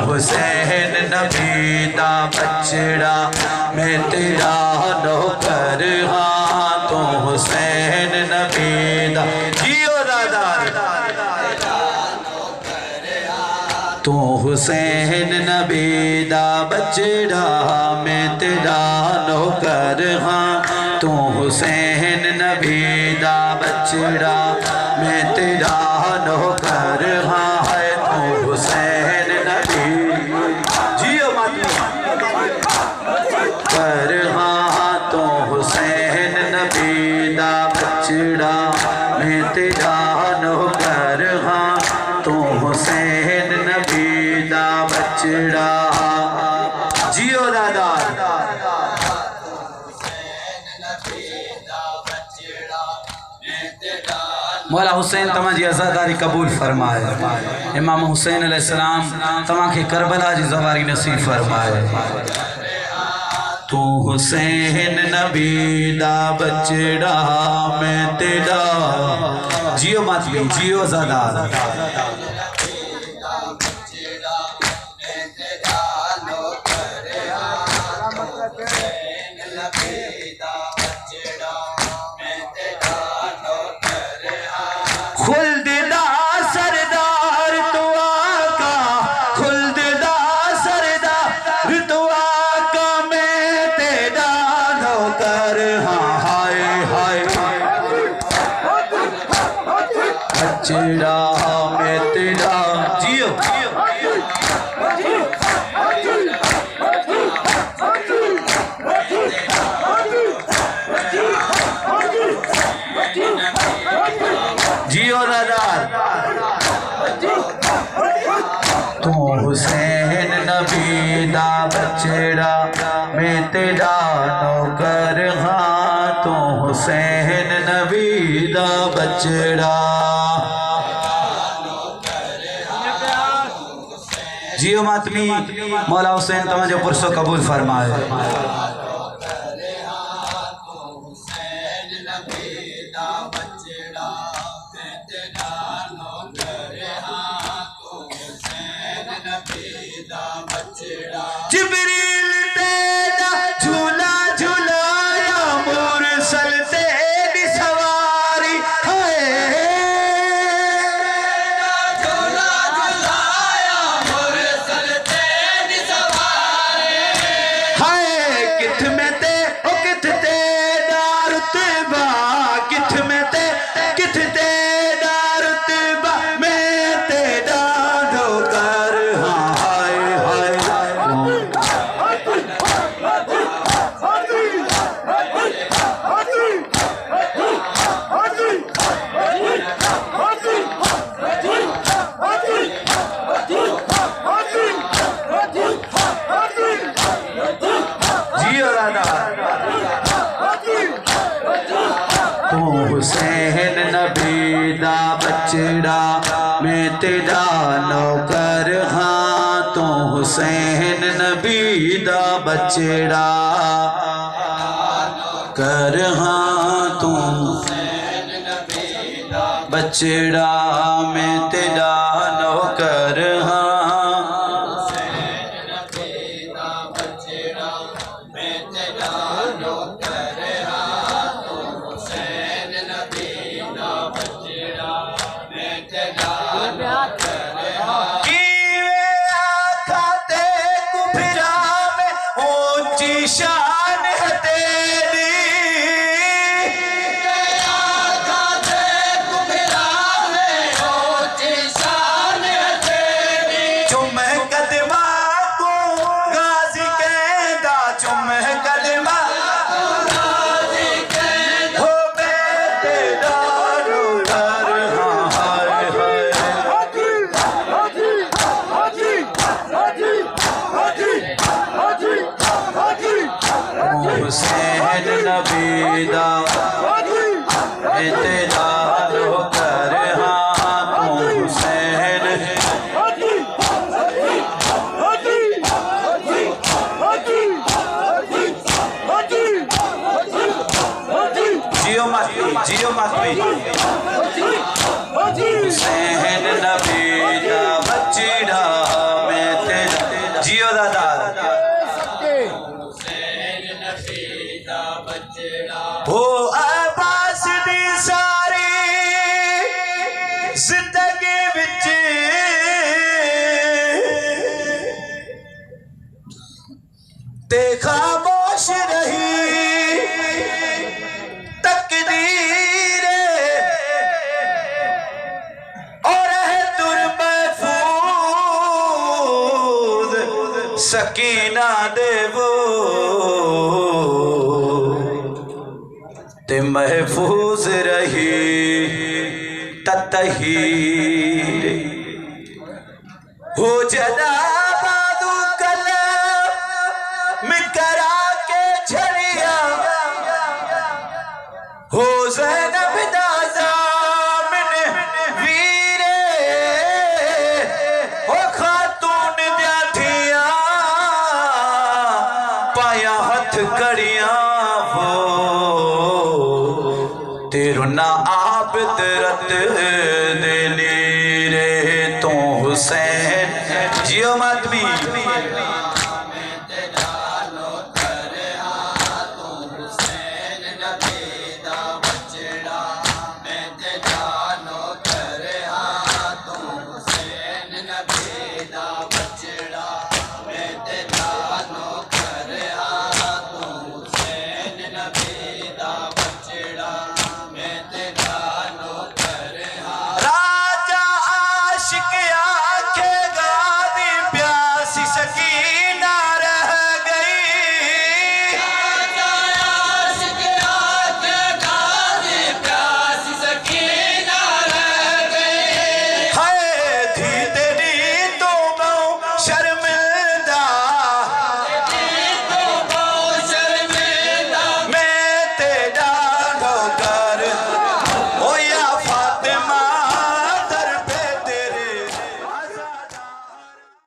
हुसैन नबी दा बचड़ा मैं तेरा नौकर हाँ तो हुसैन नबी दा जियो दादा तू हुसैन नबी दा बचड़ा मैं तेरा नौकर हाँ तू हुसैन नबी दा बचड़ा मैं तेरा नौकर हाँ है तू हुसैन नबी जियो कर हाँ तो हुसैन नबी दा बचड़ा मैं तेरा नौकर हाँ तो हुसैन नबी दा बचड़ा जियो दादा मौला हुसैन तमाजी आज़ादारी कबूल फरमाए। इमाम हुसैन अलैहिस्सलाम तमा के करबला जी ज़वारी नसीब फरमाए। तू हुसैन नबी दा बचड़ा मैं तेरा जियो मत जियो ज़ादा खुल्ददा सरदार तो आका खुल्ददा सरदार तो आका मैं तेरा नौकर हाँ हाय हाय बचड़ा मैं तेरा जियो जियो दादा तू हुसैन नबी दा बचड़ा मैं तेरा नौकर हाँ तू हुसैन नबी दा बचड़ा जियो मातमी मौला हुसैन तमाजो पुरसो कबूल फरमाए। जिब्रील तेरा झूला झूलाया मुरसल तेरी सवारी है झूला झूलाया मुरसल तेरी सवारी है किथ में ते ओ किथ ते दारुतबा किथ में ते किथ ते दारुतबा मैं तेरा नौकर हाँ हाय हाय जियो दादा तू हुसैन नबी दा बचड़ा मैं तेरा नौकर हाँ तू हुसैन नबी दा बचड़ा कर हाँ तू बचड़ा मैं तेरा नौकर हाँ शान है तेरी शान है तेरी चुम कदमा को गाजी कहदा चुम कदमा गाजी कहदा हो तेरा नौकर हाँ हाय हाय हुसैन नबी दा तेरा नौकर हाँ तू हुसैन जियो मत हुसैन नबी दा बचड़ा मैं हो अब्बास दी सारी जिंदगी विच ते खामोश रही तकदीर और है तुर महफूज सकीना देवो ते महफूज रही ततहीर हो जदा बादू कलम करा के झड़िया हो ज़ैनब दाज़ा मिन वीरे हो खातून द्याथिया पाया हथ कड़िया हो तेरो ना आबिद रत देनी रे तो हुसैन जियो मत भी